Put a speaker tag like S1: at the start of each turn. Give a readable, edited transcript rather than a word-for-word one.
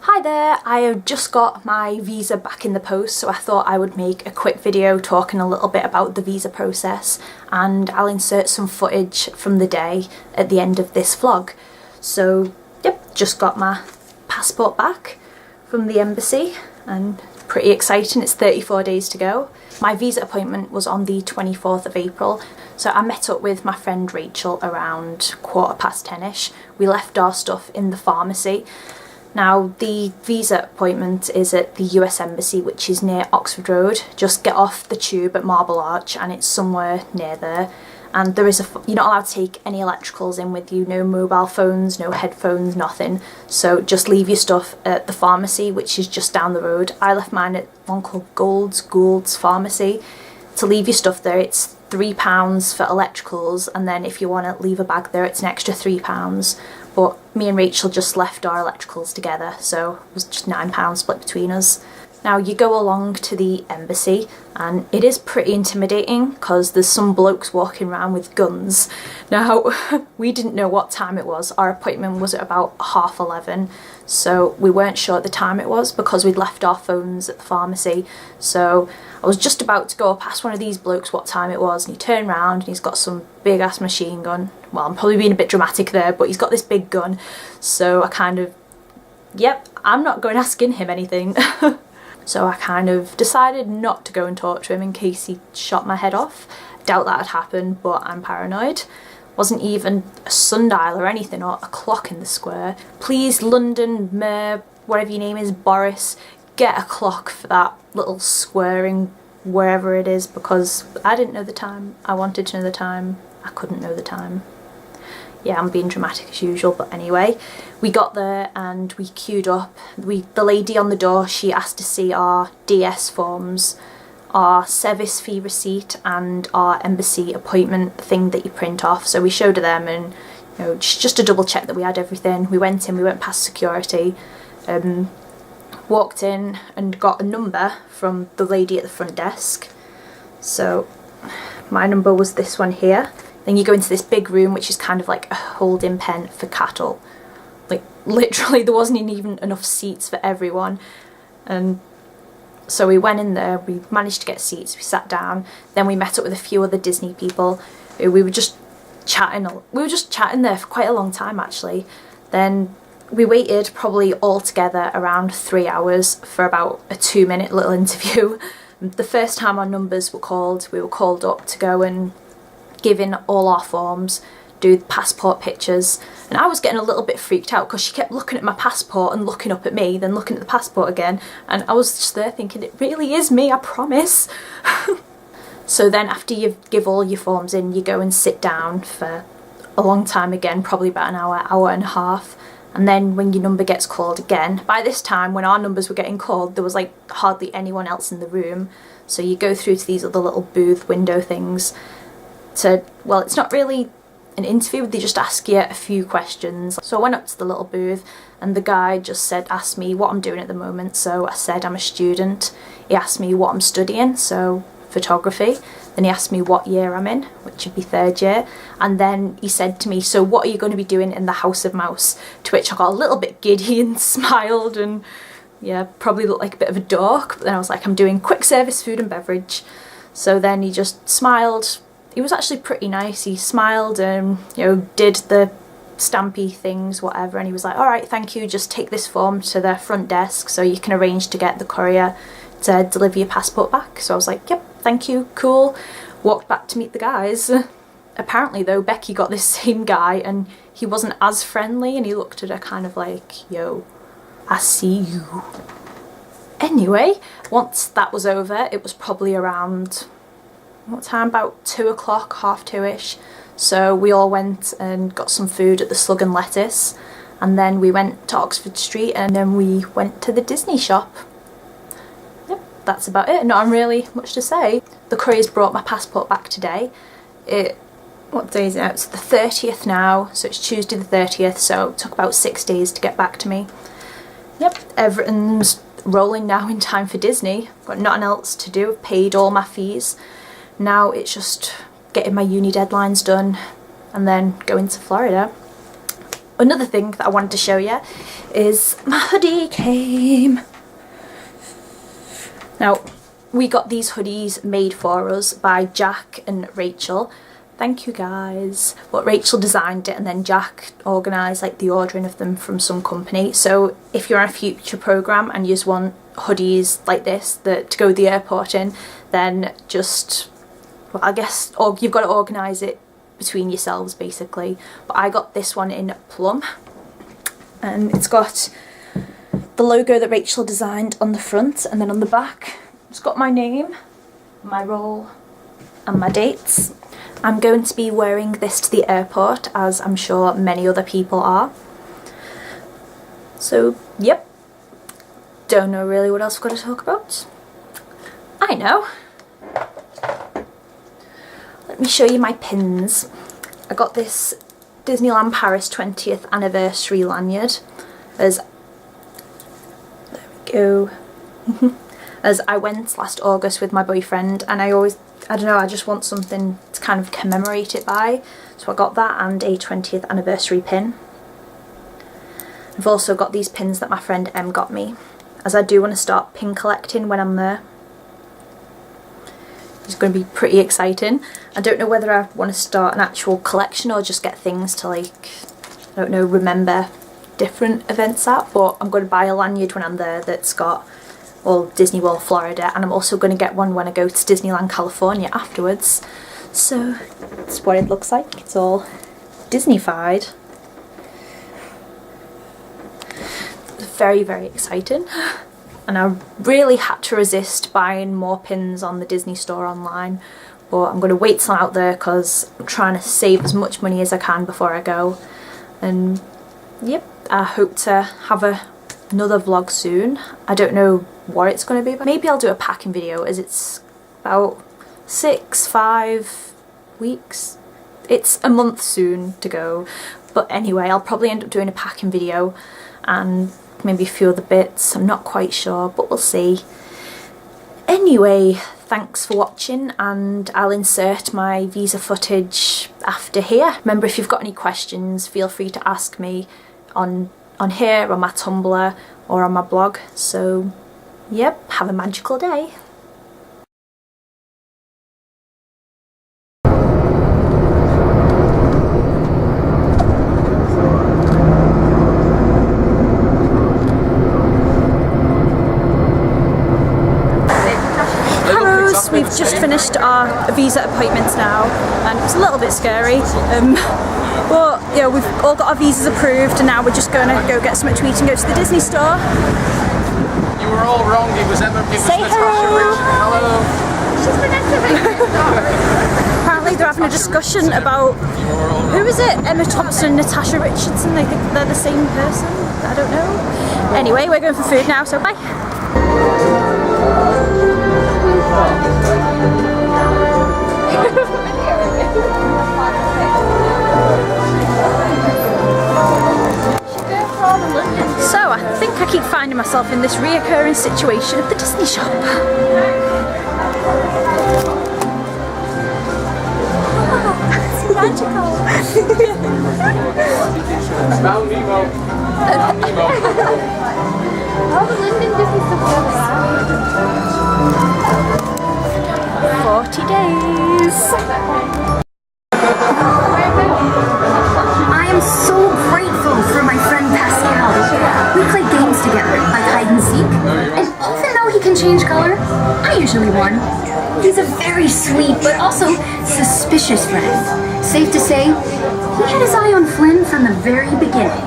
S1: Hi there, I have just got my visa back in the post, so I thought I would make a quick video talking a little bit about the visa process, and I'll insert some footage from the day at the end of this vlog. So yep, just got my passport back from the embassy and pretty exciting. It's 34 days to go. My visa appointment was on the 24th of April, so I met up with my friend Rachel around 10:15ish. We left our stuff in the pharmacy. Now, the visa appointment is at the US Embassy, which is near Oxford Road. Just get off the tube at Marble Arch and it's somewhere near there. And there is you're not allowed to take any electricals in with you, no mobile phones, no headphones, nothing. So just leave your stuff at the pharmacy, which is just down the road. I left mine at one called Gould's Pharmacy. To leave your stuff there, it's £3 for electricals, and then if you want to leave a bag there, it's an extra £3. But me and Rachel just left our electricals together, so it was just £9 split between us. Now, you go along to the embassy and it is pretty intimidating because there's some blokes walking around with guns. Now, we didn't know what time it was. Our appointment was at about 11:30, so we weren't sure at the time it was because we'd left our phones at the pharmacy. So I was just about to go past one of these blokes what time it was, and he turned around and he's got some big ass machine gun. Well, I'm probably being a bit dramatic there, but he's got this big gun. So I kind of, yep, I'm not going asking him anything. So I kind of decided not to go and talk to him in case he shot my head off. I doubt that would happen, but I'm paranoid. Wasn't even a sundial or anything, or a clock in the square. Please, London Mayor, whatever your name is, Boris, get a clock for that little square in wherever it is, because I didn't know the time. I wanted to know the time. I couldn't know the time. Yeah, I'm being dramatic as usual, but anyway, we got there and we queued up. The lady on the door, she asked to see our DS forms, our service fee receipt and our embassy appointment thing that you print off. So we showed her them, and you know, just to double check that we had everything. We went in, we went past security, walked in and got a number from the lady at the front desk. So my number was this one here. Then you go into this big room, which is kind of like a holding pen for cattle. Like, literally, there wasn't even enough seats for everyone. And so we went in there, we managed to get seats, we sat down. Then we met up with a few other Disney people. We were just chatting. We were just chatting there for quite a long time, actually. Then we waited probably all together around 3 hours for about a 2-minute little interview. The first time our numbers were called, we were called up to go and give in all our forms, do the passport pictures, and I was getting a little bit freaked out because she kept looking at my passport and looking up at me, then looking at the passport again, and I was just there thinking, it really is me, I promise. So then after you give all your forms in, you go and sit down for a long time again, probably about an hour and a half, and then when your number gets called again, by this time when our numbers were getting called, there was like hardly anyone else in the room, so you go through to these other little booth window things. Well, it's not really an interview, they just ask you a few questions. So I went up to the little booth and the guy just asked me what I'm doing at the moment. So I said I'm a student. He asked me what I'm studying, so photography. Then he asked me what year I'm in, which would be 3rd year. And then he said to me, so what are you going to be doing in the House of Mouse? To which I got a little bit giddy and smiled and yeah, probably looked like a bit of a dork. But then I was like, I'm doing quick service food and beverage. So then he just smiled. He was actually pretty nice. He smiled and, you know, did the stampy things, whatever, and he was like, all right, thank you, just take this form to the front desk so you can arrange to get the courier to deliver your passport back. So I was like, yep, thank you, cool. Walked back to meet the guys. Apparently though, Becky got this same guy and he wasn't as friendly, and he looked at her kind of like, yo, I see you. Anyway, once that was over, it was probably around, what time, about 2 o'clock, 2:30ish. So we all went and got some food at the Slug and Lettuce, and then we went to Oxford Street, and then we went to the Disney shop. Yep, that's about it. Not really much to say. The courier's brought my passport back today. What day is it now? It's the 30th now, so it's Tuesday the 30th, so it took about 6 days to get back to me. Yep, everything's rolling now in time for Disney. Got nothing else to do, I've paid all my fees. Now it's just getting my uni deadlines done and then going to Florida. another thing that I wanted to show you is my hoodie came. Now, we got these hoodies made for us by Jack and Rachel. Thank you guys. But Rachel designed it and then Jack organised like the ordering of them from some company. So if you're on a future programme and you just want hoodies like this that to go to the airport in, then just, well, I guess, or you've got to organise it between yourselves basically. But I got this one in plum and it's got the logo that Rachel designed on the front, and then on the back it's got my name, my role and my dates. I'm going to be wearing this to the airport, as I'm sure many other people are. So, yep. Don't know really what else I've got to talk about. I know. Let me show you my pins. I got this Disneyland Paris 20th anniversary lanyard as, there we go, as I went last August with my boyfriend, and I don't know, I just want something to kind of commemorate it by, so I got that and a 20th anniversary pin. I've also got these pins that my friend Em got me, as I do want to start pin collecting when I'm there. It's going to be pretty exciting. I don't know whether I want to start an actual collection or just get things to, like, I don't know, remember different events at, but I'm going to buy a lanyard when I'm there that's got, well, Disney World Florida, and I'm also going to get one when I go to Disneyland California afterwards. So that's what it looks like. It's all Disney-fied. Very, very exciting. And I really had to resist buying more pins on the Disney store online, but I'm going to wait till I'm out there because I'm trying to save as much money as I can before I go. And yep, I hope to have another vlog soon. I don't know what it's going to be, but maybe I'll do a packing video, as it's about 5 weeks. It's a month soon to go, but anyway, I'll probably end up doing a packing video and maybe a few other bits. I'm not quite sure, but we'll see. Anyway, thanks for watching, and I'll insert my visa footage after here. Remember, if you've got any questions, feel free to ask me on here, on my Tumblr, or on my blog. So yep, have a magical day. We've just finished our visa appointments now, and it's a little bit scary, but yeah, we've all got our visas approved, and now we're just going to go get something to eat and go to the Disney store.
S2: You were all wrong. It was
S1: Say hello.
S2: Hello.
S1: Apparently they're having a discussion about, who is it? Emma Thompson and Natasha Richardson. They think they're the same person. I don't know. Anyway, we're going for food now, so bye. So I think I keep finding myself in this reoccurring situation at the Disney shop. It's magical.
S2: Smell Nemo.
S3: Oh, the Linden Disney stuff.
S1: 40 days.
S4: I am so grateful for my friend Pascal. We play games together, like hide and seek, and even though he can change color, I usually won. He's a very sweet, but also suspicious friend. Safe to say, he had his eye on Flynn from the very beginning.